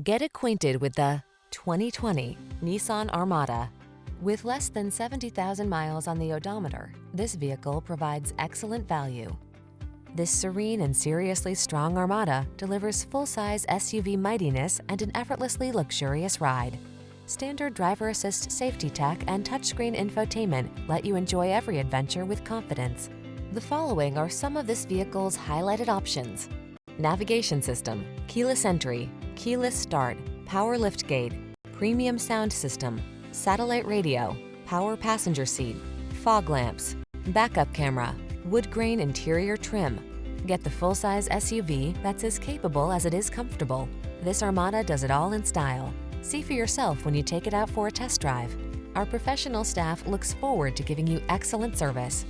Get acquainted with the 2020 Nissan Armada. With less than 70,000 miles on the odometer, this vehicle provides excellent value. This serene and seriously strong Armada delivers full-size SUV mightiness and an effortlessly luxurious ride. Standard driver assist safety tech and touchscreen infotainment let you enjoy every adventure with confidence. The following are some of this vehicle's highlighted options: navigation system, keyless entry, keyless start, power liftgate, premium sound system, satellite radio, power passenger seat, fog lamps, backup camera, wood grain interior trim. Get the full-size SUV that's as capable as it is comfortable. This Armada does it all in style. See for yourself when you take it out for a test drive. Our professional staff looks forward to giving you excellent service.